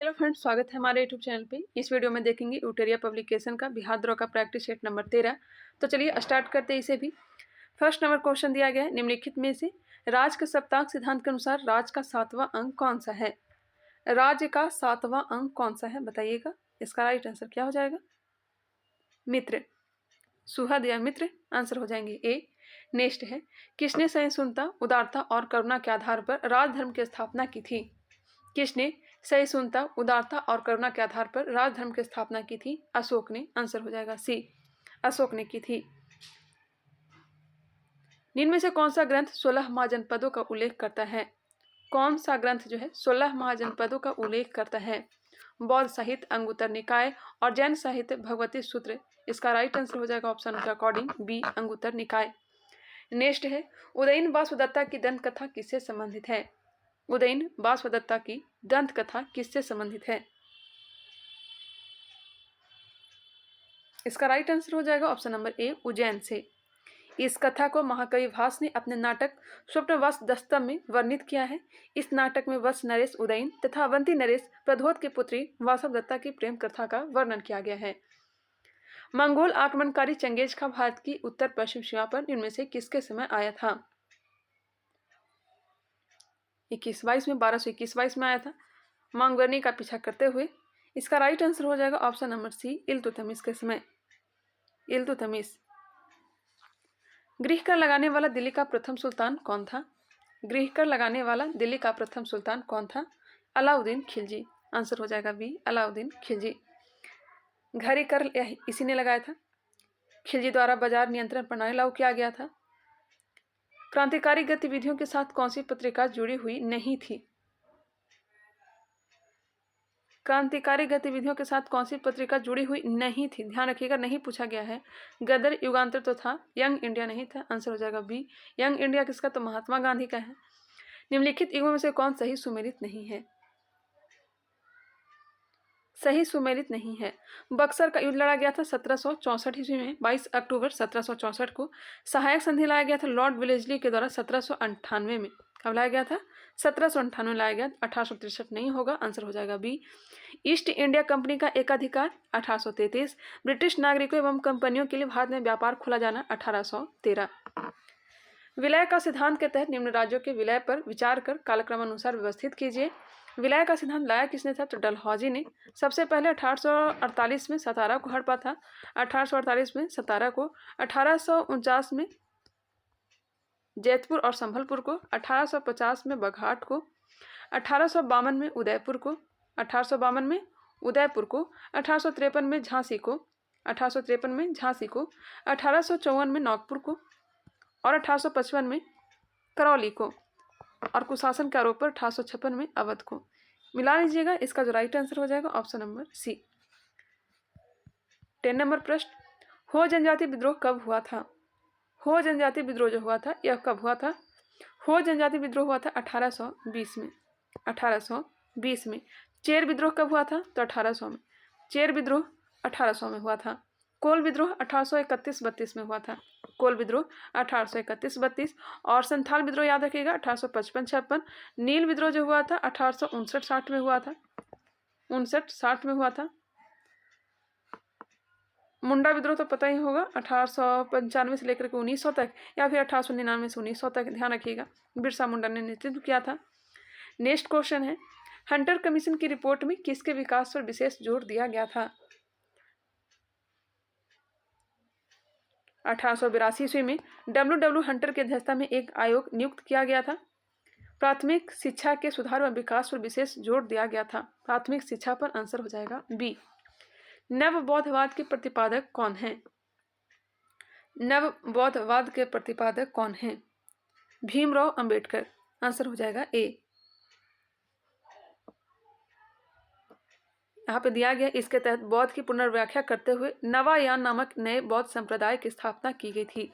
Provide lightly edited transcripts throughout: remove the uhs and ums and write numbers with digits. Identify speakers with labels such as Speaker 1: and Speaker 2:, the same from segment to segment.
Speaker 1: Hello friends, स्वागत है हमारे यूट्यूब चैनल पे। इस वीडियो में देखेंगे यूटेरिया पब्लिकेशन का बिहार द्रोह का प्रैक्टिस सेट नंबर 13। तो चलिए स्टार्ट करते हैं इसे भी। फर्स्ट नंबर क्वेश्चन दिया गया है, निम्नलिखित में से राज्य के सप्ताह सिद्धांत के अनुसार राज्य का 7वां अंक कौन सा है। राज्य का 7वां अंक कौन सा है बताइएगा। इसका राइट आंसर क्या हो जाएगा? मित्र, सुहद या मित्र आंसर हो जाएंगे ए। नेक्स्ट है, किसने सहिष्णुता, उदारता और करुणा के आधार पर राजधर्म की स्थापना की थी। किसने सहिष्णुता, उदारता और करुणा के आधार पर राजधर्म की स्थापना की थी? अशोक ने। आंसर हो जाएगा सी, अशोक ने की थी। निम्न में से कौन सा ग्रंथ 16 महाजनपदों का उल्लेख करता है? कौन सा ग्रंथ जो है 16 महाजनपदों का उल्लेख करता है? बौद्ध साहित्य अंगुत्तर निकाय और जैन साहित्य भगवती सूत्र। इसका राइट आंसर हो जाएगा ऑप्शन के अकॉर्डिंग बी, अंगुत्तर निकाय। नेक्स्ट है, उदयन वासुदत्ता की दंत कथा किससे संबंधित है? उदयन वासुदत्ता की दंत कथा किससे संबंधित है? इसका राइट आंसर हो जाएगा ऑप्शन नंबर ए, उज्जैन से। इस कथा को महाकवि भास ने अपने नाटक स्वप्नवास दस्तम में वर्णित किया है। इस नाटक में वत्स नरेश उदयन तथा अवंती नरेश प्रद्योत की पुत्री वासवदत्ता की प्रेम कथा का वर्णन किया गया है। मंगोल आक्रमणकारी चंगेज खां भारत की उत्तर पश्चिम सीमा पर इनमें से किसके समय आया था? 2122 में, 1221 में आया था, मांगवर्नी का पीछा करते हुए। इसका राइट आंसर हो जाएगा ऑप्शन नंबर सी, इल्तुतमिश के समय, इल्तुतमिश। गृह कर लगाने वाला दिल्ली का प्रथम सुल्तान कौन था? गृह कर लगाने वाला दिल्ली का प्रथम सुल्तान कौन था? अलाउद्दीन खिलजी। आंसर हो जाएगा बी, अलाउद्दीन खिलजी। घरी कर इसी ने लगाया था। खिलजी द्वारा बाजार नियंत्रण प्रणाली लागू किया गया था। क्रांतिकारी गतिविधियों के साथ कौन सी पत्रिका जुड़ी हुई नहीं थी? क्रांतिकारी गतिविधियों के साथ कौन सी पत्रिका जुड़ी हुई नहीं थी? ध्यान रखिएगा, नहीं पूछा गया है। गदर, युगांतर तो था, यंग इंडिया नहीं था। आंसर हो जाएगा बी, यंग इंडिया किसका? तो महात्मा गांधी का है। निम्नलिखित युगों में से कौन सही सुमेलित नहीं है? सही सुमेलित नहीं है। बक्सर का युद्ध लड़ा गया था 1764 ईस्वी में, 22 अक्टूबर 1764 को। सहायक संधि लाया गया था लॉर्ड विलेजली के द्वारा 1798 में। कब लाया गया था? 1798 लाया गया, 1863 नहीं होगा। आंसर हो जाएगा बी। ईस्ट इंडिया कंपनी का एकाधिकार 1833। ब्रिटिश नागरिकों एवं कंपनियों के लिए भारत में व्यापार खुला जाना 1813। विलय का सिद्धांत के तहत निम्न राज्यों के विलय पर विचार कर कालक्रमानुसार व्यवस्थित 49 विलय का सिद्धांत लाया किसने था? तो डलहौजी ने। सबसे पहले 1848 में सतारा को हड़पा था, 1848 में सतारा को, 1849 में जैतपुर और संभलपुर को, 1850 में बघाट को, 1852 में उदयपुर को, 1852 में उदयपुर को, 1853 में झांसी को, 1853 में झांसी को, 1854 में नागपुर को और 1855 में करौली को, और कुशासन के आरोप पर 1856 में अवध को। मिला लीजिएगा, इसका जो राइट आंसर हो जाएगा ऑप्शन नंबर सी। 10 नंबर प्रश्न, हो जनजाति विद्रोह कब हुआ था? हो जनजाति विद्रोह जो हुआ था यह कब हुआ था? हो जनजाति विद्रोह हुआ था 1820 में, 1820 में। चेर विद्रोह कब हुआ था? तो 1800 में। चेर विद्रोह 1800 में हुआ था। कोल विद्रोह 1831-32 में हुआ था। कोल विद्रोह 1831-32 और संथाल विद्रोह याद रखिएगा 1855-56। नील विद्रोह जो हुआ था 1859-60 में हुआ था, 59-60 में हुआ था। मुंडा विद्रोह तो पता ही होगा 1895 से लेकर के 1900 तक, या फिर 1899 से 1900 तक, ध्यान रखिएगा। बिरसा मुंडा ने नेतृत्व किया था। नेक्स्ट क्वेश्चन है, हंटर कमीशन की रिपोर्ट में किसके विकास पर विशेष जोर दिया गया था? 1882 ईस्वी में डब्ल्यू हंटर की अध्यक्षता में एक आयोग नियुक्त किया गया था। प्राथमिक शिक्षा के सुधार व विकास पर विशेष जोर दिया गया था। प्राथमिक शिक्षा पर। आंसर हो जाएगा बी। नव बौद्धवाद के प्रतिपादक कौन हैं? नव बौद्धवाद के प्रतिपादक कौन हैं? भीमराव अंबेडकर। आंसर हो जाएगा ए। यहाँ पे दिया गया, इसके तहत बौद्ध की पुनर्व्याख्या करते हुए नवायान नामक नए बौद्ध संप्रदाय की स्थापना की गई थी।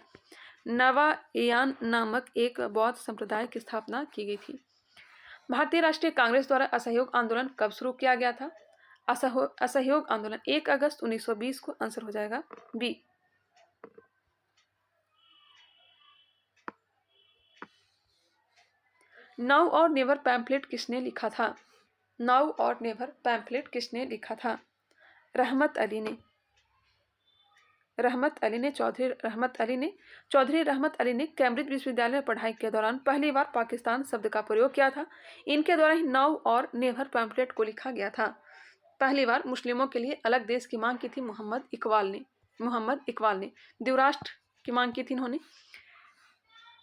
Speaker 1: नवायान नामक एक बौद्ध संप्रदाय की स्थापना की गई थी। भारतीय राष्ट्रीय कांग्रेस द्वारा असहयोग आंदोलन कब शुरू किया गया था? असहयोग आंदोलन 1 अगस्त 1920 को। आंसर हो जाएगा बी। नाउ और नेवर पैम्फलेट किसने लिखा था? नाउ और नेवर पैम्फलेट किसने लिखा था? रहमत अली ने। चौधरी रहमत अली ने कैम्ब्रिज विश्वविद्यालय में पढ़ाई के दौरान पहली बार पाकिस्तान शब्द का प्रयोग किया था। इनके द्वारा ही नाउ और नेवर पैम्फलेट को लिखा गया था। पहली बार मुस्लिमों के लिए अलग देश की मांग की थी मोहम्मद इकबाल ने द्विराष्ट्र की मांग की थी इन्होंने।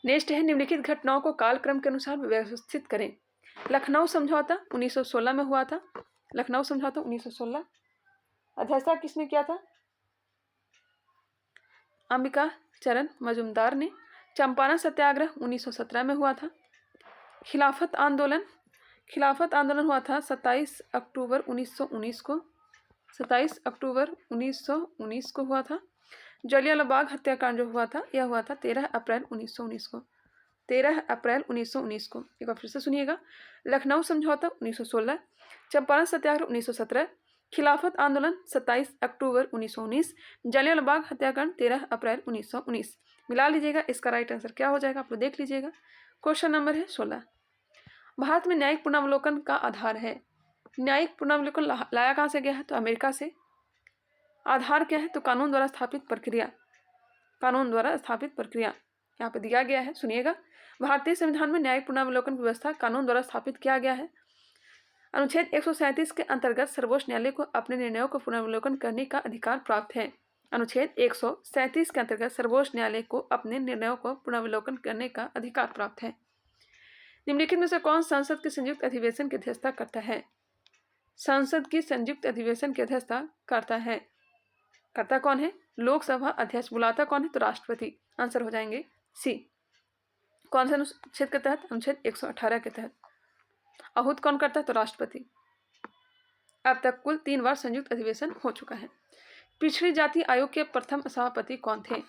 Speaker 1: नेक्स्ट है, निम्नलिखित घटनाओं को कालक्रम के अनुसार व्यवस्थित करें। लखनऊ समझौता 1916 में हुआ था। लखनऊ समझौता 1916 अध्यक्षता किसने किया था? अंबिका चरण मजुमदार ने। चंपारण सत्याग्रह 1917 में हुआ था। खिलाफत आंदोलन हुआ था 27 अक्टूबर 1919 को। 27 अक्टूबर 1919 को हुआ था। जलियांवाला बाग हत्याकांड जो हुआ था यह हुआ था 13 अप्रैल 1919 को। 13 अप्रैल 1919 को। एक बार फिर से सुनिएगा। लखनऊ समझौता 1916, चंपारण सत्याग्रह 1917, खिलाफत आंदोलन 27 अक्टूबर 1919, जलियांवाला बाग हत्याकांड 13 अप्रैल 1919। मिला लीजिएगा, इसका राइट आंसर क्या हो जाएगा आप लोग देख लीजिएगा। क्वेश्चन नंबर है 16। भारत में न्यायिक पुनर्वलोकन का आधार है। न्यायिक पुनर्वलोकन लाया कहाँ से गया है? तो अमेरिका से। आधार क्या है? तो कानून द्वारा स्थापित प्रक्रिया यहाँ पे दिया गया है, सुनिएगा। भारतीय संविधान में न्यायिक पुनर्वलोकन की व्यवस्था कानून द्वारा स्थापित किया गया है। अनुच्छेद 137 के अंतर्गत सर्वोच्च न्यायालय को अपने निर्णयों को पुनर्वलोकन करने का अधिकार प्राप्त है। अनुच्छेद 137 के अंतर्गत सर्वोच्च न्यायालय को अपने निर्णयों को पुनर्वलोकन करने का अधिकार प्राप्त है। निम्नलिखित में से कौन संसद के संयुक्त अधिवेशन की अध्यक्षता करता है? संसद की संयुक्त अधिवेशन की अध्यक्षता करता कौन है? लोकसभा अध्यक्ष। बुलाता कौन है? तो राष्ट्रपति। आंसर हो जाएंगे सी। कौन से अनुच्छेद के तहत? अनुच्छेद 118 के तहत। आहूत कौन करता है? तो राष्ट्रपति। अब तक कुल 3 बार संयुक्त अधिवेशन हो चुका है। पिछड़ी जाति आयोग के प्रथम सभापति कौन थे?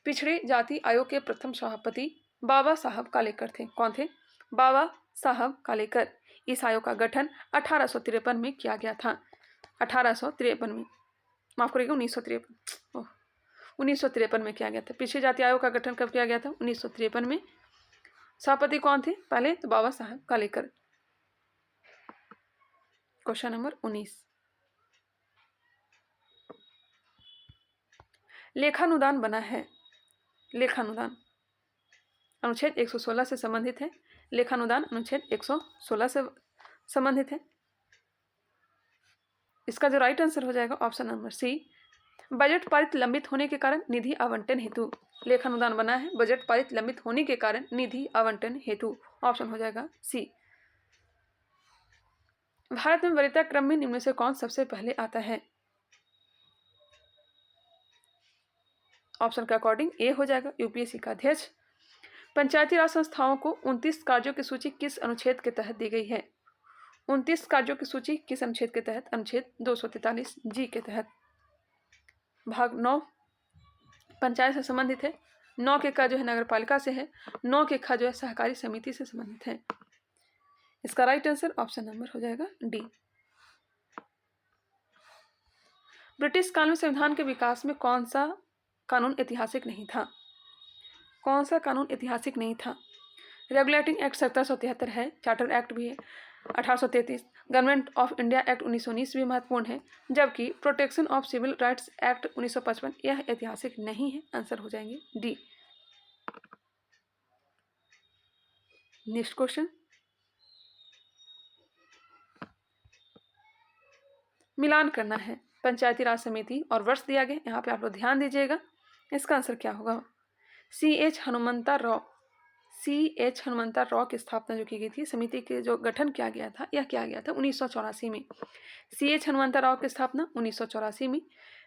Speaker 1: पिछड़ी जाति आयोग के प्रथम सभापति बाबा साहब कालेकर थे। कौन थे? बाबा साहब कालेकर। इस आयोग का गठन 1853 में किया गया था। 1853 में, माफ करिएगा 1953 में किया गया था। पिछड़ी जाति आयोग का गठन कब किया गया था? 1953 में। सभापति कौन थे पहले? तो बाबा साहब कालेकर। Question number 19। लेखानुदान बना है। लेखानुदान अनुच्छेद 116 से संबंधित है। लेखानुदान अनुच्छेद 116 से संबंधित है। इसका जो राइट आंसर हो जाएगा ऑप्शन नंबर सी। बजट पारित लंबित होने के कारण निधि आवंटन हेतु लेखानुदान बना है। बजट पारित लंबित होने के कारण निधि आवंटन हेतु ऑप्शन हो जाएगा सी। भारत में वरीयता क्रम में निम्न में से कौन सबसे पहले आता है? ऑप्शन के अकॉर्डिंग ए हो जाएगा यूपीएससी का अध्यक्ष। पंचायती राज संस्थाओं को 29 कार्यों की सूची किस अनुच्छेद के तहत दी गई है? 29 कार्यों की सूची किस अनुच्छेद के तहत? अनुच्छेद 243 जी के तहत। भाग 9 पंचायत से संबंधित है। 9 के का जो है नगर पालिका से है। 9 के खा जो है सहकारी समिति से संबंधित है। इसका राइट आंसर ऑप्शन नंबर हो जाएगा डी। ब्रिटिश काल में संविधान के विकास में कौन सा कानून ऐतिहासिक नहीं था? कौन सा कानून ऐतिहासिक नहीं था? रेगुलेटिंग एक्ट 1773 है। चार्टर एक्ट भी है 1833। गवर्नमेंट ऑफ इंडिया एक्ट 1919 भी महत्वपूर्ण है। जबकि protection of civil rights act 1955 यह ऐतिहासिक नहीं है। आंसर हो जाएंगे डी। नेक्स्ट क्वेश्चन, मिलान करना है। पंचायती राज समिति और वर्ष दिया गया, यहाँ पे आप लोग ध्यान दीजिएगा। इसका आंसर क्या होगा? C.H. हनुमंता राव की स्थापना जो की गई थी, समिति के जो गठन किया गया था, यह किया गया था 1984 में। C.H. हनुमंता राव की स्थापना 1984 में।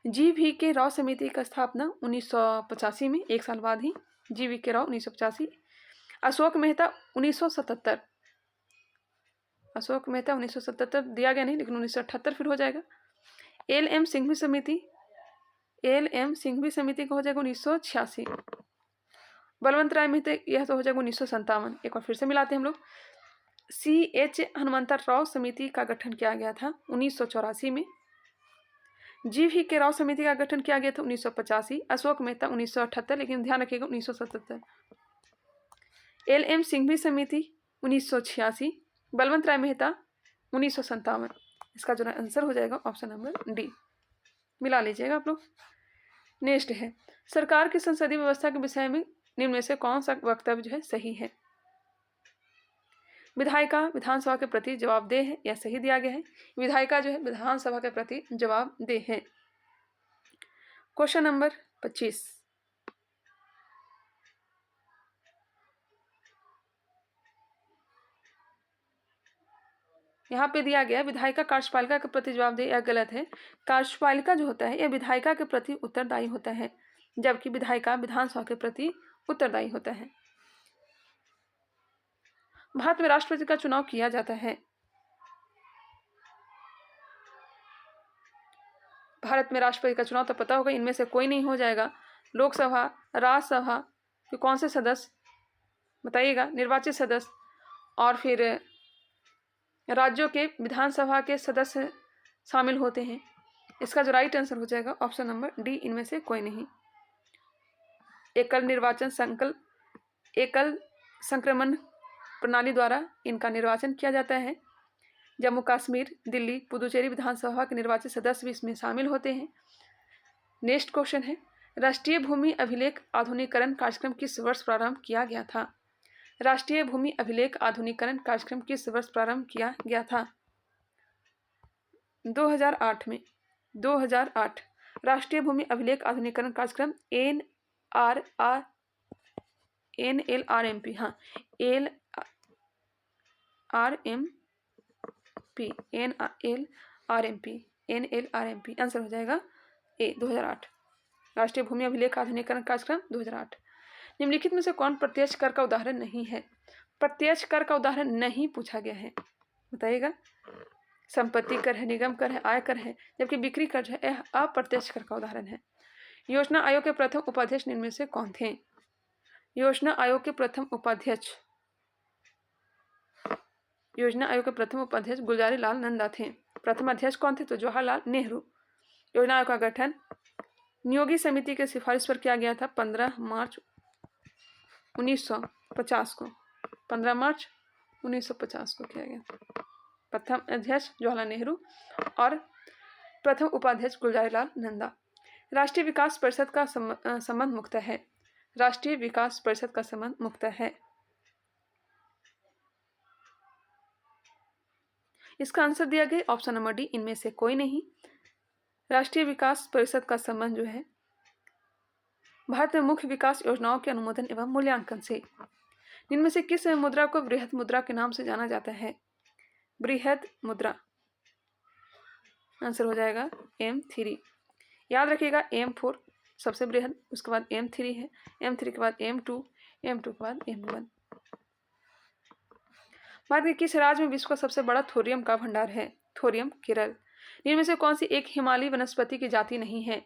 Speaker 1: G.V.K. राव समिति का स्थापना 1985 में, एक साल बाद ही। G.V.K. राव 1985। अशोक मेहता 1977। अशोक मेहता 1977 दिया गया नहीं, लेकिन 1978 फिर हो जाएगा। L.M. सिंघवी समिति का हो जाएगा 1986। बलवंत राय मेहता यह तो हो जाएगा 1957। एक बार फिर से मिलाते हैं हम लोग। C.H. हनुमंता राव समिति का गठन किया गया था 1984 में। G.V.K. राव समिति का गठन किया गया था 1985। अशोक मेहता 1978, लेकिन ध्यान रखिएगा 1977। L.M. सिंघवी समिति 1986। बलवंत राय मेहता 1957। इसका जो आंसर हो जाएगा ऑप्शन नंबर डी, मिला लीजिएगा आप लोग। नेक्स्ट है, सरकार की संसदीय व्यवस्था के विषय में निम्न में से कौन सा वक्तव्य जो है सही है? विधायिका विधानसभा के प्रति जवाबदेह है, यह सही दिया गया है। विधायिका जो है विधानसभा के प्रति जवाबदेह है। क्वेश्चन नंबर 25, यहाँ पे दिया गया विधायिका कार्यपालिका के प्रति जवाबदेह, यह गलत है। कार्यपालिका जो होता है यह विधायिका के प्रति उत्तरदायी होता है, जबकि विधायिका विधानसभा के प्रति उत्तरदायी होता है। भारत में राष्ट्रपति का चुनाव किया जाता है। भारत में राष्ट्रपति का चुनाव तो पता होगा, इनमें से कोई नहीं हो जाएगा। लोकसभा, राज्यसभा के कौन से सदस्य बताइएगा, निर्वाचित सदस्य, और फिर राज्यों के विधानसभा के सदस्य शामिल होते हैं। इसका जो राइट आंसर हो जाएगा ऑप्शन नंबर डी, इनमें से कोई नहीं। एकल संक्रमण प्रणाली द्वारा इनका निर्वाचन किया जाता है। जम्मू कश्मीर, दिल्ली, पुदुचेरी विधानसभा के निर्वाचित सदस्य भी इसमें शामिल होते हैं। नेक्स्ट क्वेश्चन है, राष्ट्रीय भूमि अभिलेख आधुनिकीकरण कार्यक्रम किस वर्ष प्रारंभ किया गया था? राष्ट्रीय भूमि अभिलेख आधुनिकीकरण कार्यक्रम किस वर्ष प्रारंभ किया गया था? 2008 में। 2008 राष्ट्रीय भूमि अभिलेख आधुनिकीकरण कार्यक्रम NLRMP, हाँ NLRMP आंसर हो जाएगा ए, 2008। राष्ट्रीय भूमि अभिलेख आधुनिकीकरण कार्यक्रम 2008। निम्नलिखित में से कौन प्रत्यक्ष कर का उदाहरण नहीं है? प्रत्यक्ष कर का उदाहरण नहीं पूछा गया है, बताइएगा। संपत्ति कर है, निगम कर है, आयकर है, जबकि बिक्री कर जो है अप्रत्यक्ष कर का उदाहरण है। योजना आयोग के प्रथम उपाध्यक्ष निम्न में से कौन थे? योजना आयोग के प्रथम उपाध्यक्ष गुलजारी लाल नंदा थे। प्रथम अध्यक्ष कौन थे? तो जवाहरलाल नेहरू। योजना आयोग का गठन नियोगी समिति के सिफारिश पर किया गया था 15 मार्च 1950 को। 15 मार्च 1950 को किया गया। प्रथम अध्यक्ष जवाहरलाल नेहरू और प्रथम उपाध्यक्ष गुलजारी लाल नंदा। राष्ट्रीय विकास परिषद का संबंध मुक्त है। राष्ट्रीय विकास परिषद का संबंध मुक्त है। इसका आंसर दिया गया ऑप्शन नंबर डी, इनमें से कोई नहीं। राष्ट्रीय विकास परिषद का संबंध जो है भारत में मुख्य विकास योजनाओं के अनुमोदन एवं मूल्यांकन से। इनमें से किस मुद्रा को बृहद मुद्रा के नाम से जाना जाता है? बृहद मुद्रा, आंसर हो जाएगा M3। याद रखिएगा M4 सबसे बृहद, उसके बाद M3 है, M3 के बाद M2, M2 के बाद M1। भारत के किस राज्य में विश्व का सबसे बड़ा थोरियम का भंडार है? थोरियम केरल। इनमें से कौन सी एक हिमालयी वनस्पति की जाति नहीं है?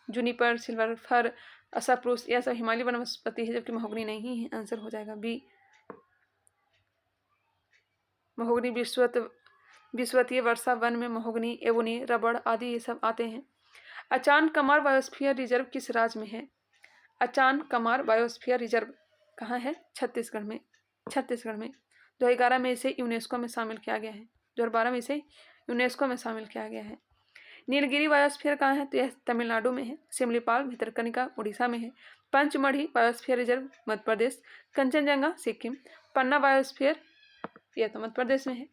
Speaker 1: जूनिपर, सिल्वर फर, असप्रूस, यह सब हिमालयी वनस्पति है, जबकि महोगनी नहीं है। आंसर हो जाएगा बी, महोगनी। विश्वतीय वर्षा वन में महोगनी, एबोनी, रबड़ आदि ये सब आते हैं। अचान कमार बायोस्फीयर रिजर्व किस राज्य में है? अचान कमार बायोस्फीयर रिजर्व कहाँ है? छत्तीसगढ़ में। 2011 में इसे यूनेस्को में शामिल किया गया है। 2012 में इसे यूनेस्को में शामिल किया गया है। नीलगिरी बायोस्फीयर कहाँ है? तो यह तमिलनाडु में है। सिमलीपाल भितरकनिका उड़ीसा में है। Pachmarhi biosphere reserve Madhya Pradesh. कंचनजंगा सिक्किम। पन्ना बायोस्फीयर यह तो मध्य प्रदेश में है।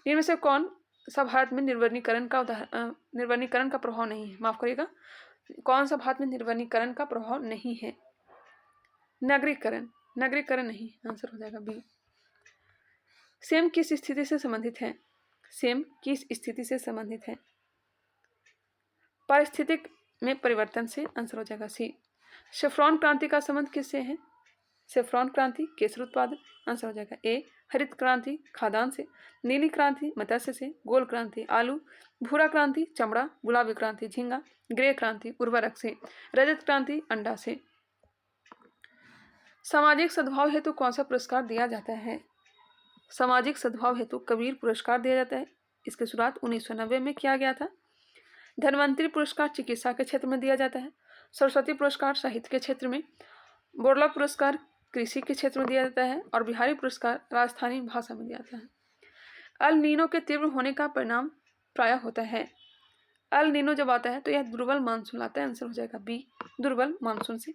Speaker 1: इनमें से कौन सा भारत में निर्वनीकरण का प्रभाव नहीं है? माफ करिएगा, कौन सा भारत में निर्वनीकरण का प्रभाव नहीं है? नगरीकरण नहीं। आंसर हो जाएगा बी। सेम किस स्थिति से संबंधित है? सेम किस स्थिति से संबंधित है? पारिस्थितिक में परिवर्तन से। आंसर हो जाएगा सी। सेफ्रॉन क्रांति का संबंध किससे है? सेफ्रॉन क्रांति केसर उत्पादन। आंसर हो जाएगा ए। हरित क्रांति खाद्यान्न से। नीली क्रांति मत्स्य से। गोल क्रांति आलू। भूरा क्रांति चमड़ा। गुलाबी क्रांति झींगा। ग्रे क्रांति उर्वरक से। रजत क्रांति अंडा से। सामाजिक सद्भाव हेतु कौन सा पुरस्कार दिया जाता है? सामाजिक सद्भाव हेतु कबीर पुरस्कार दिया जाता है। इसकी शुरुआत 1990 में किया गया था। धन्वंतरी पुरस्कार चिकित्सा के क्षेत्र में दिया जाता है। सरस्वती पुरस्कार साहित्य के क्षेत्र में। बोरला पुरस्कार कृषि के क्षेत्र में दिया जाता है। और बिहारी पुरस्कार राजस्थानी भाषा में दिया जाता है। अल नीनो के तीव्र होने का परिणाम प्रायः होता है। अल नीनो जब आता है तो यह दुर्बल मानसून आता है। आंसर हो जाएगा बी, दुर्बल मानसून से।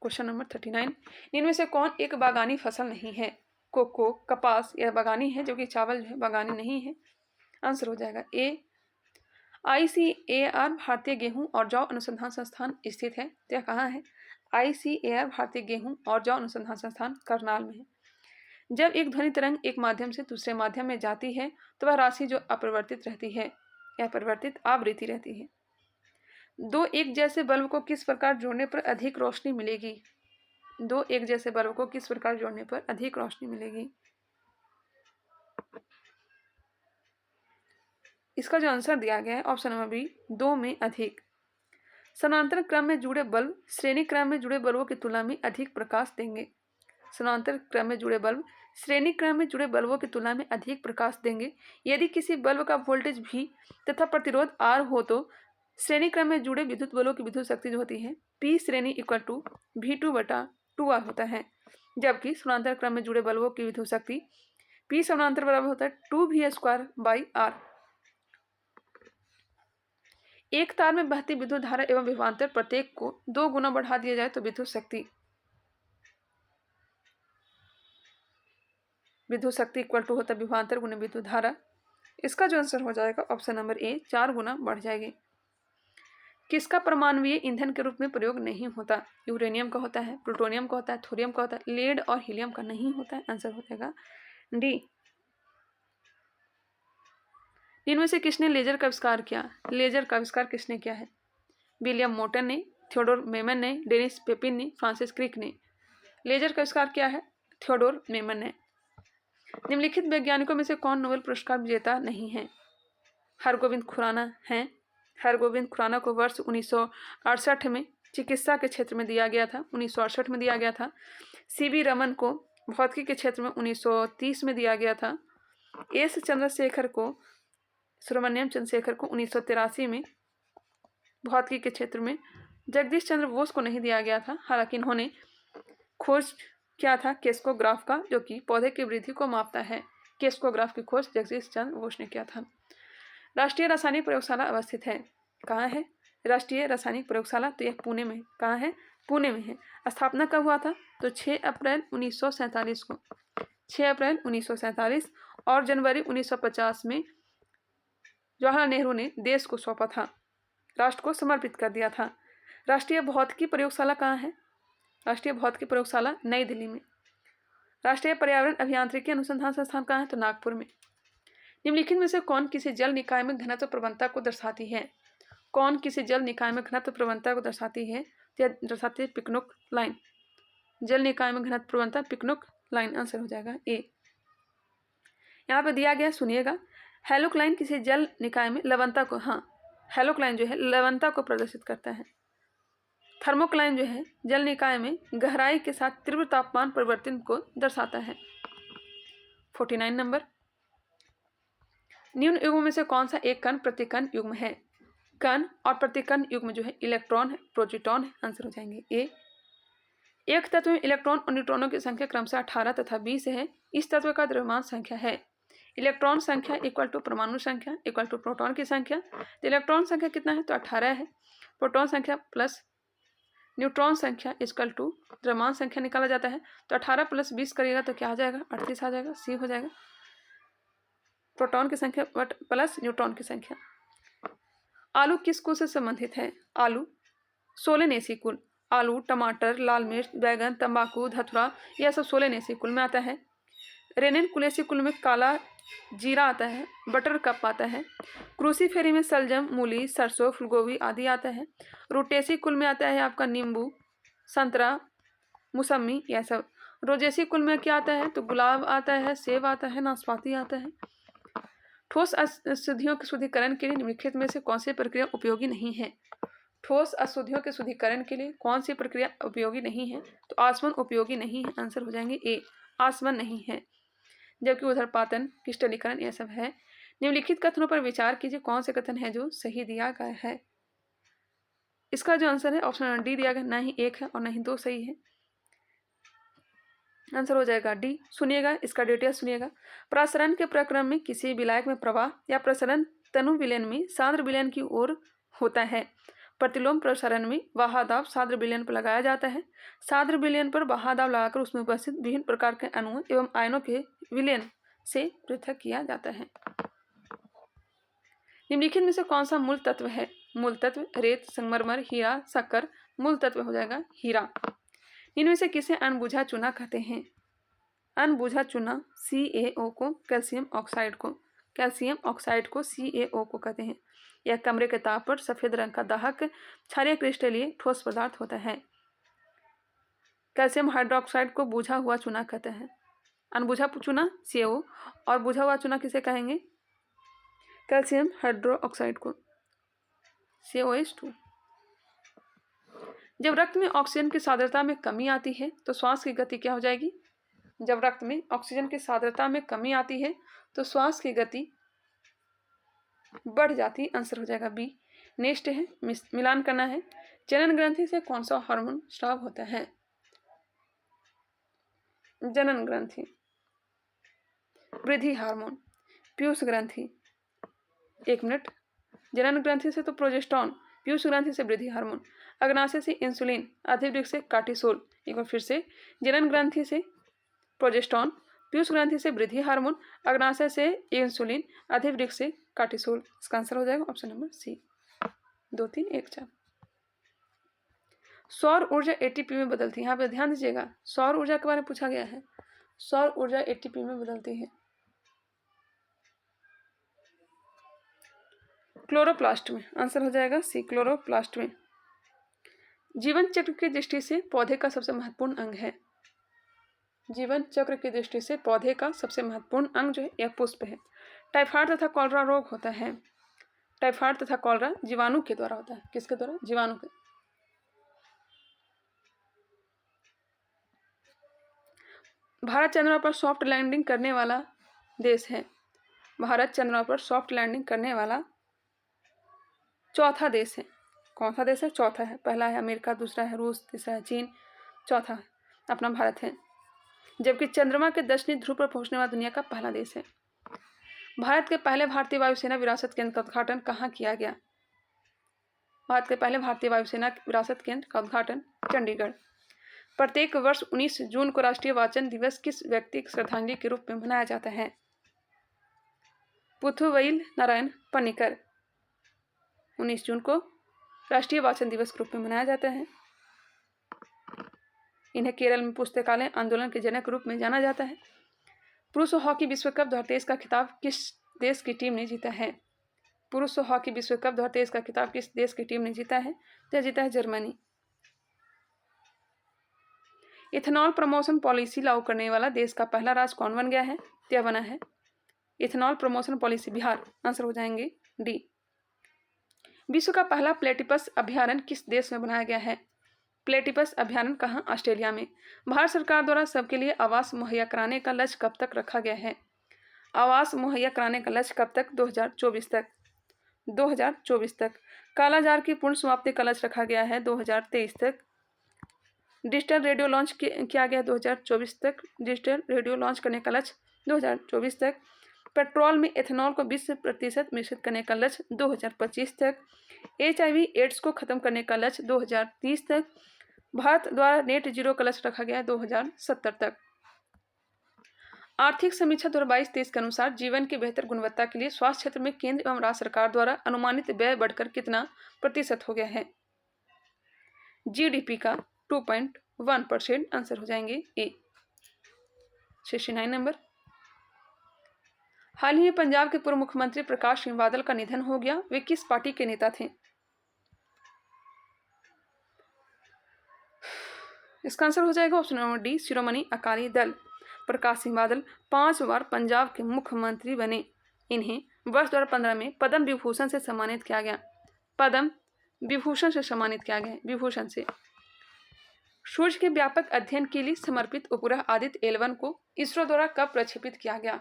Speaker 1: क्वेश्चन नंबर 39, इनमें से कौन एक बागानी फसल नहीं है? कोको, कपास यह बागानी है, जो कि चावल जो है बागानी नहीं है। आंसर हो जाएगा ए। ICAR भारतीय गेहूं और जौ अनुसंधान संस्थान स्थित है। तो यह कहाँ है? ICAR भारतीय गेहूं और जौ अनुसंधान संस्थान करनाल में है। जब एक ध्वनि तरंग एक माध्यम से दूसरे माध्यम में जाती है तो वह राशि जो अपरिवर्तित रहती है, यह परिवर्तित आवृत्ति रहती है। दो एक जैसे बल्ब को किस प्रकार जोड़ने पर अधिक रोशनी मिलेगी? दो एक जैसे बल्ब को किस प्रकार जोड़ने पर अधिक रोशनी मिलेगी? इसका जो आंसर दिया गया है ऑप्शन नंबर बी, दो में अधिक। समानांतर क्रम में जुड़े बल्ब श्रेणी क्रम में जुड़े बल्बों की तुलना में अधिक प्रकाश देंगे। समानांतर क्रम में जुड़े बल्ब श्रेणी क्रम में जुड़े बल्बों की तुलना में अधिक प्रकाश देंगे। यदि किसी बल्ब का वोल्टेज भी तथा प्रतिरोध आर हो तो श्रेणी क्रम में जुड़े विद्युत बल्बों की विद्युत शक्ति जो होती है पी श्रेणी इक्वल टू V2/2R होता है, जबकि समानांतर क्रम में जुड़े बल्बों की विद्युत शक्ति पी समानांतर बराबर होता है 2V² एक तार में बहती विद्युत धारा एवं विभवांतर प्रत्येक को 2 गुना बढ़ा दिया जाए तो विद्युत शक्ति इक्वल टू होता है विभवांतर गुना विद्युत धारा। इसका जो आंसर हो जाएगा ऑप्शन नंबर ए, 4 गुना बढ़ जाएगी। किसका परमाणुीय ईंधन के रूप में प्रयोग नहीं होता? यूरेनियम का होता है, प्लूटोनियम का होता है, थोरियम का होता है, लेड और हीलियम का नहीं होता है। आंसर हो जाएगा डी। इनमें से किसने लेजर का आविष्कार किया? लेजर का आविष्कार किसने किया है? विलियम मोटन ने, थियोडोर मेमन ने, डेनिस पेपिन ने, फ्रांसिस क्रिक ने। लेजर का आविष्कार किया है थियोडोर मेमन ने। निम्नलिखित वैज्ञानिकों में से कौन नोबेल पुरस्कार विजेता नहीं है? हरगोविंद खुराना हैं। हरगोविंद खुराना को वर्ष 1968 में चिकित्सा के क्षेत्र में दिया गया था, 1968 में दिया गया था। CB रमन को भौतिकी के क्षेत्र में 1930 में दिया गया था। एस चंद्रशेखर को, सुब्रमण्यम चंद्रशेखर को 1983 में भौतिकी के क्षेत्र में। जगदीश चंद्र बोस को नहीं दिया गया था, हालांकि इन्होंने खोज किया था केस्कोग्राफ का, जो कि पौधे की वृद्धि को मापता है। केस्कोग्राफ की खोज जगदीश चंद्र बोस ने किया था। राष्ट्रीय रासायनिक प्रयोगशाला अवस्थित है, कहाँ है? राष्ट्रीय रासायनिक प्रयोगशाला तो यह पुणे में, कहाँ है? पुणे में है। स्थापना कब हुआ था? तो 6 अप्रैल 1947 को, 6 अप्रैल 1947 और जनवरी 1950 में जवाहरलाल नेहरू ने देश को सौंपा था, राष्ट्र को समर्पित कर दिया था। राष्ट्रीय भौतिकी प्रयोगशाला कहाँ है? राष्ट्रीय भौतिकी प्रयोगशाला नई दिल्ली में। राष्ट्रीय पर्यावरण अभियांत्रिकी अनुसंधान संस्थान कहाँ है? तो नागपुर में। निम्नलिखित में से कौन किसी जल निकाय में घनत्व प्रवणता को दर्शाती है? कौन किसी जल निकाय में घनत्व प्रवणता को दर्शाती है? तो यह दर्शाती है पिकनोक लाइन। जल निकाय में घनत्व प्रवणता पिकनोक लाइन। आंसर हो जाएगा ए। यहाँ पे दिया गया, सुनिएगा। हेलोक्लाइन किसी जल निकाय में लवणता को, हाँ हेलोक्लाइन जो है लवणता को प्रदर्शित करता है। थर्मोक्लाइन जो है जल निकाय में गहराई के साथ तीव्र तापमान परिवर्तन को दर्शाता है। 49 नंबर, निम्न युग्म में से कौन सा एक कण प्रतिकण युग्म है? कण और प्रतिकण युग्म जो है इलेक्ट्रॉन है, प्रोटॉन है। आंसर हो जाएंगे ए। एक तत्व में इलेक्ट्रॉन और न्यूट्रॉनों की संख्या क्रमशः 18 तथा 20 है। इस तत्व का द्रव्यमान संख्या है इलेक्ट्रॉन संख्या इक्वल टू परमाणु संख्या इक्वल टू प्रोटॉन की संख्या। तो इलेक्ट्रॉन संख्या कितना है? तो 18 है। प्रोटॉन संख्या प्लस न्यूट्रॉन संख्या इक्वल टू द्रव्यमान संख्या निकाला जाता है। तो 18 + 20 करिएगा तो क्या आ जाएगा? 38 आ जाएगा। सी हो जाएगा, प्रोटॉन की संख्या प्लस न्यूट्रॉन की संख्या। आलू किस कुल से संबंधित है? आलू सोलेनेसी कुल। आलू, टमाटर, लाल मिर्च, बैगन, तंबाकू, धतुरा यह सब सोलेनेसी कुल में आता है। रेनिन कुलेसी कुल में काला जीरा आता है, बटर कप आता है। क्रूसीफेरी में सलजम, मूली, सरसों, फूलगोभी आदि आता है। रूटेसी कुल में आता है आपका नींबू, संतरा, मौसमी यह सब। रोजेसी कुल में क्या आता है? तो गुलाब आता है, सेब आता है, नाशपाती आता है। ठोस अशुद्धियों के शुद्धिकरण के लिए निम्नलिखित में से कौन सी प्रक्रिया उपयोगी नहीं है? ठोस अशुद्धियों के शुद्धिकरण के लिए कौन सी प्रक्रिया उपयोगी नहीं है? तो आसवन उपयोगी नहीं है। आंसर हो जाएंगे ए, आसवन नहीं है। जबकि उदरपातन, क्रिस्टलीकरण यह सब है। निम्नलिखित कथनों पर विचार कीजिए, कौन से कथन है जो सही दिया गया है? इसका जो आंसर है ऑप्शन डी दिया गया, ना ही 1 है और ना ही 2 सही है। आंसर हो जाएगा डी। सुनिएगा, इसका डिटेल सुनिएगा। प्रसरण के प्रक्रम में किसी विलायक में प्रवाह या प्रसरण तनु विलयन में सांद्र विलयन की ओर होता है। प्रतिलोम प्रसरण में वहादाब सांद्र विलयन पर लगाया जाता है। सांद्र विलयन पर वहादाब लगाकर उसमें उपस्थित विभिन्न प्रकार के अणुओं एवं आयनों के विलयन से पृथक किया जाता है। निम्नलिखित में से कौन सा मूल तत्व है? मूल तत्व रेत, संगमरमर, हीरा, शक्कर। मूल तत्व हो जाएगा हीरा। इनमें से किसे अनबुझा चूना कहते हैं? अनबुझा चूना CaO को, कैल्शियम ऑक्साइड को, कैल्शियम ऑक्साइड को CaO को कहते हैं। यह कमरे के ताप पर सफेद रंग का दाहक क्षारीय क्रिस्टलीय ठोस पदार्थ होता है। कैल्शियम हाइड्रोक्साइड को बुझा हुआ चूना कहते हैं। अनबुझा चूना CaO और बुझा हुआ चूना किसे कहेंगे? कैल्शियम हाइड्रोक्साइड को, CaOH2। जब रक्त में ऑक्सीजन की सांद्रता में कमी आती है तो श्वास की गति क्या हो जाएगी? जब रक्त में ऑक्सीजन की सांद्रता में कमी आती है तो श्वास की गति बढ़ जाती। आंसर हो जाएगा बी। नेक्स्ट है, मिलान करना है। जनन ग्रंथि से कौन सा हार्मोन स्राव होता है? जनन ग्रंथि, वृद्धि हार्मोन। पीयूष ग्रंथि, एक मिनट, जनन ग्रंथि से तो प्रोजेस्टेरॉन, पीयूष ग्रंथि से वृद्धि हार्मोन, अग्नाशय से इंसुलिन, अधिवृक्क से कार्टिसोल। एक बार फिर से, जनन ग्रंथि से प्रोजेस्टेरॉन, पीयूष ग्रंथि से वृद्धि हार्मोन, अग्नाशय से इंसुलिन, अधिवृक्क से कार्टिसोल। इसका आंसर हो जाएगा ऑप्शन नंबर सी। 2 3 1 4। सौर ऊर्जा ATP में बदलती है। यहाँ पे ध्यान दीजिएगा, सौर ऊर्जा के बारे में पूछा गया है। सौर ऊर्जा ATP में बदलती है क्लोरोप्लास्ट में। आंसर हो जाएगा सी, क्लोरोप्लास्ट में। जीवन चक्र की दृष्टि से पौधे का सबसे महत्वपूर्ण अंग है। जीवन चक्र की दृष्टि से पौधे का सबसे महत्वपूर्ण अंग जो है यह पुष्प है। टाइफाइड तथा कॉलरा रोग होता है। टाइफाइड तथा कॉलरा जीवाणु के द्वारा होता है। किसके द्वारा? जीवाणु के। भारत चंद्रमा पर सॉफ्ट लैंडिंग करने वाला देश है। भारत चंद्रमा पर सॉफ्ट लैंडिंग करने वाला चौथा देश है। कौन सा देश है? चौथा है। पहला है अमेरिका, दूसरा है रूस, तीसरा है चीन, चौथा अपना भारत है। जबकि चंद्रमा के दक्षिणी ध्रुव पर पहुंचने वाला दुनिया का पहला देश है। भारत के पहले भारतीय वायुसेना विरासत केंद्र का उद्घाटन कहाँ किया गया? भारत के पहले भारतीय वायुसेना विरासत केंद्र का उद्घाटन चंडीगढ़। प्रत्येक वर्ष 19 जून को राष्ट्रीय वाचन दिवस किस व्यक्ति की श्रद्धांजलि के रूप में मनाया जाता है? पुथुवैल नारायण पनिकर। 19 जून को राष्ट्रीय वाचन दिवस के रूप में मनाया जाता है। इन्हें केरल में पुस्तकालय आंदोलन के जनक रूप में जाना जाता है। पुरुष हॉकी विश्व कप 2023 का खिताब किस देश की टीम ने जीता है? पुरुष हॉकी विश्व कप 2023 का खिताब किस देश की टीम ने जीता है? तो जीता है जर्मनी। इथेनॉल प्रमोशन पॉलिसी लागू करने वाला देश का पहला राज्य कौन बन गया है? क्या बना है? Ethanol promotion policy Bihar. Answer हो जाएंगे डी। विश्व का पहला प्लेटिपस अभ्यारण्य किस देश में बनाया गया है? प्लेटिपस अभ्यारण्य कहाँ? ऑस्ट्रेलिया में। भारत सरकार द्वारा सबके लिए आवास मुहैया कराने का लक्ष्य कब तक रखा गया है? आवास मुहैया कराने का लक्ष्य कब तक? 2024 तक। 2024 तक। कालाजार की पूर्ण समाप्ति का लक्ष्य रखा गया है 2023 तक। डिजिटल रेडियो लॉन्च किया गया 2024 तक। डिजिटल रेडियो लॉन्च करने का लक्ष्य 2024 तक। पेट्रोल में एथेनॉल को 20% मिश्रित करने का लक्ष्य 2025 तक। HIV एड्स को खत्म करने का लक्ष्य 2030 तक। भारत द्वारा नेट जीरो का लक्ष्य रखा गया 2070 तक। आर्थिक समीक्षा 2022-23 के अनुसार जीवन की बेहतर गुणवत्ता के लिए स्वास्थ्य क्षेत्र में केंद्र एवं राज्य सरकार द्वारा अनुमानित व्यय बढ़कर कितना प्रतिशत हो गया है? GDP का 2.1%। आंसर हो जाएंगे ए। 69 नंबर। हाल ही में पंजाब के पूर्व मुख्यमंत्री प्रकाश सिंह बादल का निधन हो गया। वे किस पार्टी के नेता थे? इसका आंसर हो जाएगा option number D, Shiromani Akali Dal. Prakash Singh Badal 5 बार पंजाब के मुख्यमंत्री बने। इन्हें वर्ष 2015 में पद्म विभूषण से सम्मानित किया गया। पद्म विभूषण से सम्मानित किया गया, विभूषण से। सूर्य के व्यापक अध्ययन के लिए समर्पित उपग्रह आदित्य L1 को इसरो द्वारा कब प्रक्षेपित किया गया?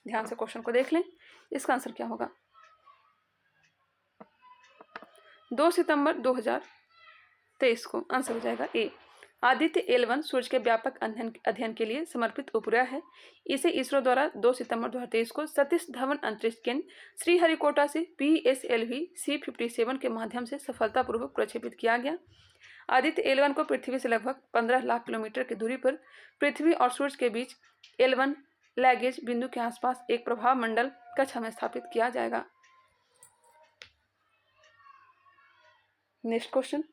Speaker 1: ध्यान से क्वेश्चन को देख लें, इसका आंसर क्या होगा? 2 सितंबर 2023 को। आंसर हो जाएगा ए। आदित्य L1 सूर्य के व्यापक अध्ययन के लिए समर्पित उपग्रह है। इसे इसरो द्वारा 2 सितंबर 2023 को सतीश धवन अंतरिक्ष केंद्र श्रीहरिकोटा से PSLV C57 के माध्यम से सफलतापूर्वक प्रक्षेपित किया गया। आदित्य L1 को पृथ्वी से लगभग 15 लाख किलोमीटर की दूरी पर पृथ्वी और सूर्य के बीच L1 लैगेज बिंदु के आसपास एक प्रभाव मंडल कक्षा में स्थापित किया जाएगा। नेक्स्ट क्वेश्चन,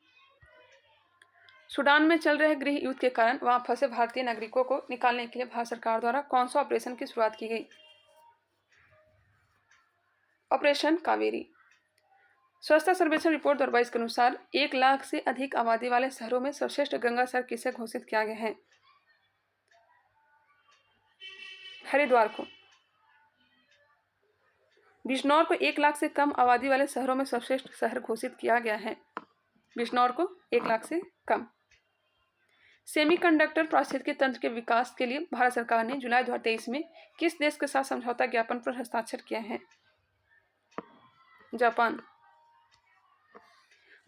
Speaker 1: सूडान में चल रहे गृह युद्ध के कारण वहां फंसे भारतीय नागरिकों को निकालने के लिए भारत सरकार द्वारा कौन सा ऑपरेशन की शुरुआत की गई? ऑपरेशन कावेरी। स्वच्छता सर्वेक्षण रिपोर्ट 2022 के अनुसार 1 लाख से अधिक आबादी वाले शहरों में सर्वश्रेष्ठ गंगा शहर किसे घोषित किया गया है? हरिद्वार को। बिजनौर को 1 लाख से कम आबादी वाले शहरों में सर्वश्रेष्ठ शहर घोषित किया गया है। बिजनौर को 1 लाख से कम। सेमीकंडक्टर पारिस्थितिकी तंत्र के विकास के लिए भारत सरकार ने जुलाई 2023 में किस देश के साथ समझौता ज्ञापन पर हस्ताक्षर किया है? जापान।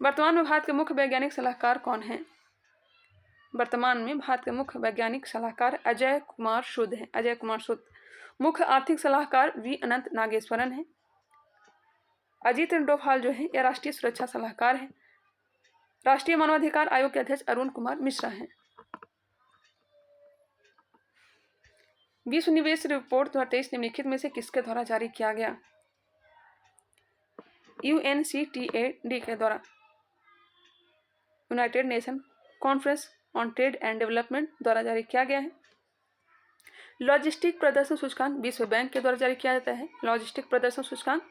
Speaker 1: वर्तमान में भारत के मुख्य वैज्ञानिक सलाहकार कौन हैं? वर्तमान में भारत के मुख्य वैज्ञानिक सलाहकार अजय कुमार सूद हैं। अजय कुमार सूद। मुख्य आर्थिक सलाहकार वी अनंत नागेश्वरन हैं। अजीत डोभाल जो है यह राष्ट्रीय सुरक्षा सलाहकार है। राष्ट्रीय मानवाधिकार आयोग के अध्यक्ष अरुण कुमार मिश्रा हैं। विश्व निवेश रिपोर्ट 2023 निम्नलिखित में से किसके द्वारा जारी किया गया? UNCTAD के द्वारा। United nation conference on trade and development द्वारा जारी किया गया है। लॉजिस्टिक प्रदर्शन सूचकांक विश्व बैंक के द्वारा जारी किया जाता है। लॉजिस्टिक प्रदर्शन सूचकांक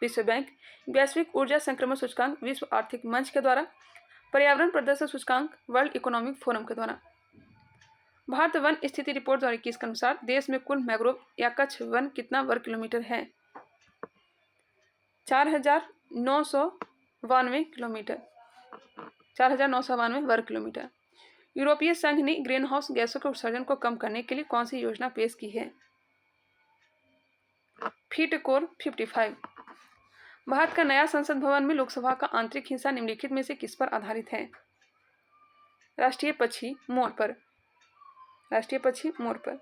Speaker 1: विश्व बैंक। वैश्विक ऊर्जा संक्रमण सूचकांक विश्व आर्थिक मंच के द्वारा। पर्यावरण प्रदर्शन सूचकांक वर्ल्ड इकोनॉमिक फोरम के द्वारा। भारत वन स्थिति रिपोर्ट 2021 के अनुसार देश में कुल मैंग्रोव या कच्छ वन कितना वर्ग किलोमीटर है? 4,992 किलोमीटर। 4,992 वर्ग किलोमीटर। यूरोपीय संघ ने ग्रीन हाउस गैसों के उत्सर्जन को कम करने के लिए कौन सी योजना पेश की है? Fit core 55। भारत का नया संसद भवन में लोकसभा का आंतरिक हिस्सा निम्नलिखित में से किस पर आधारित है? राष्ट्रीय पक्षी मोर पर। राष्ट्रीय पक्षी मोर पर।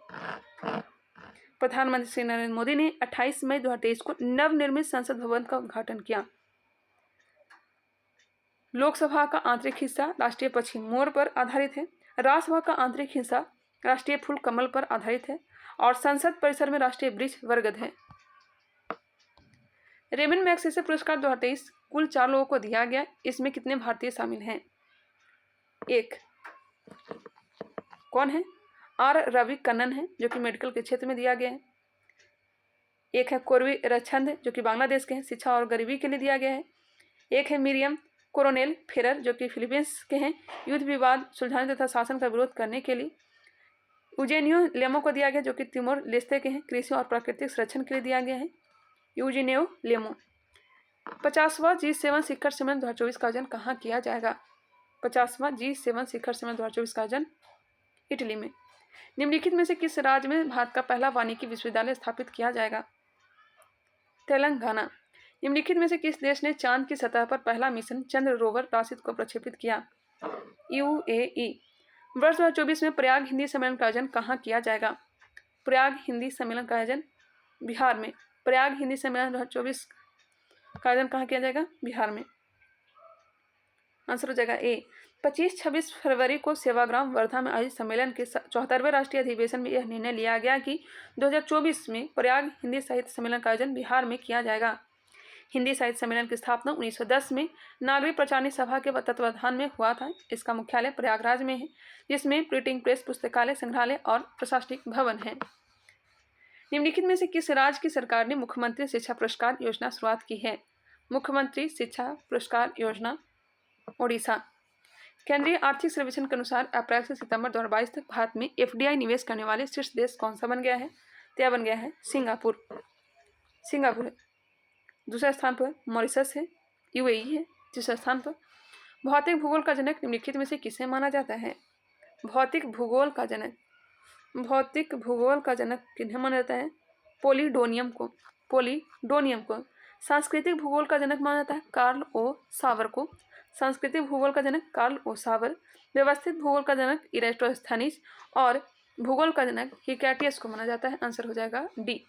Speaker 1: प्रधानमंत्री श्री नरेंद्र मोदी ने 28 मई 2023 को नवनिर्मित संसद भवन का उद्घाटन किया। लोकसभा का आंतरिक हिस्सा राष्ट्रीय पक्षी मोर पर आधारित है। राज्यसभा का आंतरिक हिस्सा राष्ट्रीय फूल कमल पर आधारित है और संसद परिसर में राष्ट्रीय वृक्ष बरगद है। रेमन मैग्सेसे पुरस्कार 2023 कुल 4 लोगों को दिया गया। इसमें कितने भारतीय शामिल हैं? 1। कौन है? R रवि कन्नन है जो कि मेडिकल के क्षेत्र में दिया गया है। 1 है कोरवी रचंद जो कि बांग्लादेश के हैं, शिक्षा और गरीबी के लिए दिया गया है। 1 है मिरियम कोरोनेल फेरर जो कि फिलीपींस के हैं, युद्ध विवाद सुलझाने तथा शासन का विरोध करने के लिए। यूजेनियो लेमो को दिया गया जो कि तिमोर लेस्ते के हैं, कृषि और प्राकृतिक संरक्षण के लिए दिया गया है। यूजेनियो लेमो। 50वां G7 शिखर सम्मेलन 2024 का आयोजन कहाँ किया जाएगा? 50वां G7 शिखर सम्मेलन 2024 का आयोजन इटली में। निम्नलिखित में से किस राज्य में भारत का पहला वानिकी विश्वविद्यालय स्थापित किया जाएगा? तेलंगाना। निम्नलिखित में से किस देश ने चांद की सतह पर पहला मिशन चंद्र रोवर राशिद को प्रक्षेपित किया? UAE। वर्ष 2024 में प्रयाग हिंदी सम्मेलन का आयोजन कहाँ किया जाएगा? प्रयाग हिंदी सम्मेलन का आयोजन बिहार में। प्रयाग हिंदी सम्मेलन 2024 का आयोजन कहाँ किया जाएगा? बिहार में। आंसर हो जाएगा A। 25-26 फरवरी को सेवाग्राम वर्धा में आयोजित सम्मेलन के 74वें राष्ट्रीय अधिवेशन में यह निर्णय लिया गया कि 2024 में प्रयाग हिंदी साहित्य सम्मेलन का आयोजन बिहार में किया जाएगा। हिंदी साहित्य सम्मेलन की स्थापना 1910 में नागरिक प्रचारणी सभा के तत्वाधान में हुआ था। इसका मुख्यालय प्रयागराज में है, जिसमें प्रिंटिंग प्रेस, पुस्तकालय, संग्रहालय और प्रशासनिक भवन है। निम्नलिखित में से किस राज्य की सरकार ने मुख्यमंत्री शिक्षा पुरस्कार योजना शुरुआत की है? मुख्यमंत्री शिक्षा पुरस्कार योजना ओडिशा। केंद्रीय आर्थिक सर्वेक्षण के अनुसार अप्रैल से सितंबर 2022 तक भारत में FDI निवेश करने वाले शीर्ष देश कौन सा बन गया है? तो यह बन गया है सिंगापुर। सिंगापुर है। दूसरे स्थान पर मॉरिशस है। UAE है तीसरे स्थान पर। भौतिक भूगोल का जनक निम्नलिखित में से किसे माना जाता है? भौतिक भूगोल का जनक। भौतिक भूगोल का जनक किन्हें माना जाता है? पोलिडोनियम को। पोलिडोनियम को। सांस्कृतिक भूगोल का जनक माना जाता है कार्ल ओ सावर को। सांस्कृतिक भूगोल का जनक कार्ल ओसावर, व्यवस्थित भूगोल का जनक इरेस्टोस्थनीज और भूगोल का जनक हिकैटियस को माना जाता है। आंसर हो जाएगा डी।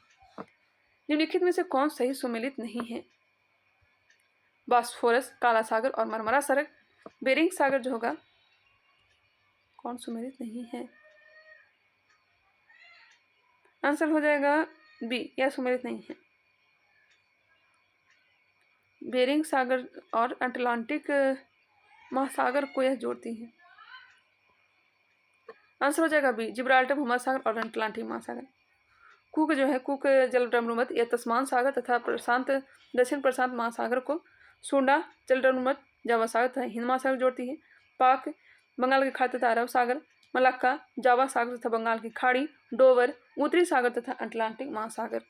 Speaker 1: निम्नलिखित में से कौन सही सुमेलित नहीं है? बॉस्फोरस, काला सागर और मरमरा सागर। बेरिंग सागर जो होगा कौन सुमेलित नहीं है? आंसर हो जाएगा बी, यह सुमेलित नहीं है। बेरिंग सागर और अटलांटिक महासागर को यह जोड़ती है। आंसर हो जाएगा बी, जिब्राल्टर भूमध्यसागर और अटलांटिक महासागर। कुक जो है, कुक जलड्रमरुमत यह तस्मान सागर तथा दक्षिण प्रशांत महासागर को सुंडा जलड्रमरुमत जावा सागर तथा हिंद महासागर जोड़ती है। पाक, बंगाल की खाड़ी तथा अरब सागर, मलक्का, जावा सागर तथा बंगाल की खाड़ी, डोवर, उत्तरी सागर तथा अटलांटिक महासागर।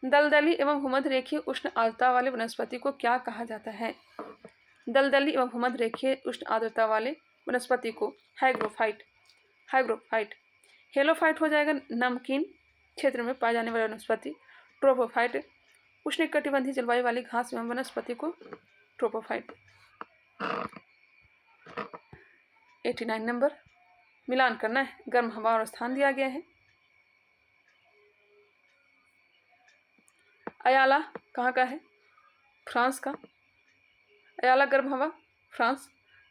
Speaker 1: दलदली एवं भूमध्य रेखीय उष्ण आर्द्रता वाले वनस्पति को क्या कहा जाता है? दलदली एवं भूमध्य रेखीय उष्ण आर्द्रता वाले वनस्पति को हाइग्रोफाइट। हेलोफाइट हो जाएगा नमकीन क्षेत्र में पाए जाने वाले वनस्पति। ट्रोपोफाइट, उष्णकटिबंधीय जलवायु वाली घास एवं वनस्पति को ट्रोपोफाइट। 89 नंबर, मिलान करना है। गर्म हवा और स्थान दिया गया है। अयाला कहाँ का है? फ्रांस का। अयाला गर्म हवा फ्रांस।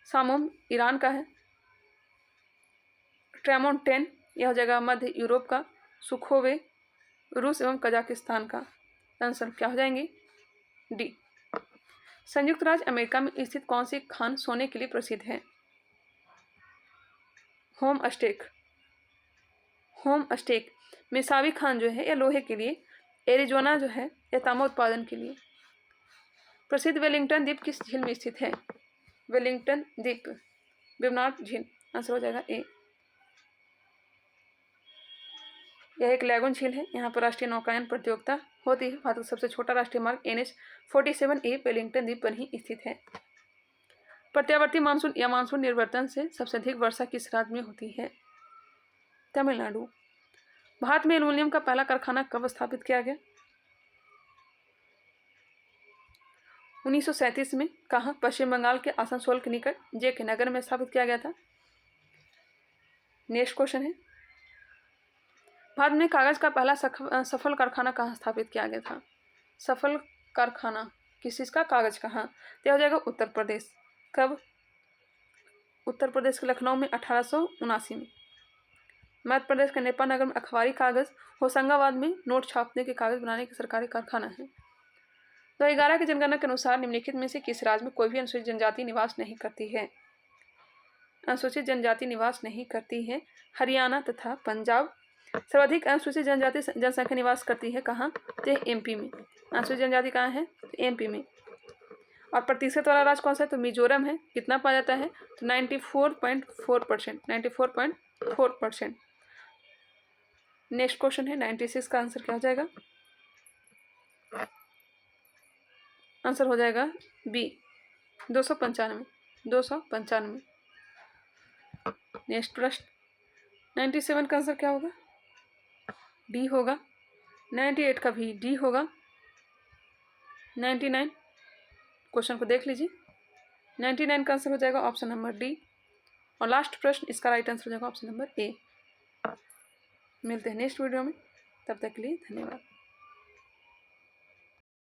Speaker 1: सामोम ईरान का है। ट्रेमोंटेन यह हो जाएगा मध्य यूरोप का। सुखोवे रूस एवं कजाकिस्तान का। आंसर क्या हो जाएंगे? डी। संयुक्त राज्य अमेरिका में स्थित कौन सी खान सोने के लिए प्रसिद्ध है? Home Aztec. मिसावी खान जो है यह लोहे के लिए। एरिजोना जो है यह तांबा उत्पादन के लिए। प्रसिद्ध वेलिंगटन द्वीप किस झील में स्थित है? वेलिंगटन द्वीप बिवनाट झील। आंसर हो जाएगा ए। यह एक लैगून झील है। यहाँ पर राष्ट्रीय नौकायन प्रतियोगिता होती है। भारत का सबसे छोटा राष्ट्रीय मार्ग NH-47A वेलिंगटन द्वीप पर ही स्थित है। प्रत्यावर्ती मानसून या मानसून निर्वर्तन से सबसे अधिक वर्षा किस राज्य में होती है? तमिलनाडु। भारत में एल्युमिनियम का पहला कारखाना कब स्थापित किया गया? 1937 में। कहाँ? पश्चिम बंगाल के आसनसोल के निकट JK नगर में स्थापित किया गया था। नेक्स्ट क्वेश्चन है, भारत में कागज का पहला सफल कारखाना कहाँ स्थापित किया गया था? सफल कारखाना किस चीज़ का? कागज का। हाँ, तो हो जाएगा उत्तर प्रदेश। कब? उत्तर प्रदेश के लखनऊ में 1879 में। मध्य प्रदेश के नेपाल नगर में अखबारी कागज। होशंगाबाद में नोट छापने के कागज बनाने के सरकारी कारखाना है। 2011 की जनगणना के अनुसार निम्नलिखित में से किस राज्य में कोई भी अनुसूचित जनजाति निवास नहीं करती है? अनुसूचित जनजाति निवास नहीं करती है हरियाणा तथा पंजाब। सर्वाधिक अनुसूचित जनजाति जनसंख्या निवास करती है कहाँ? तो MP में। अनुसूचित जनजाति कहाँ है? तो MP में। और प्रतिशत वाला राज्य कौन सा है? तो मिजोरम है। कितना पाया जाता है? तो 94.4%। 94.4%। नेक्स्ट क्वेश्चन है 96 का आंसर क्या हो जाएगा? आंसर हो जाएगा बी, 295। नेक्स्ट प्रश्न 97 का आंसर क्या होगा? डी होगा। 98 का भी डी होगा। 99 क्वेश्चन को देख लीजिए। 99 का आंसर हो जाएगा ऑप्शन नंबर डी। और लास्ट प्रश्न इसका राइट आंसर हो जाएगा ऑप्शन नंबर ए। मिलते हैं नेक्स्ट वीडियो में, तब तक के लिए धन्यवाद।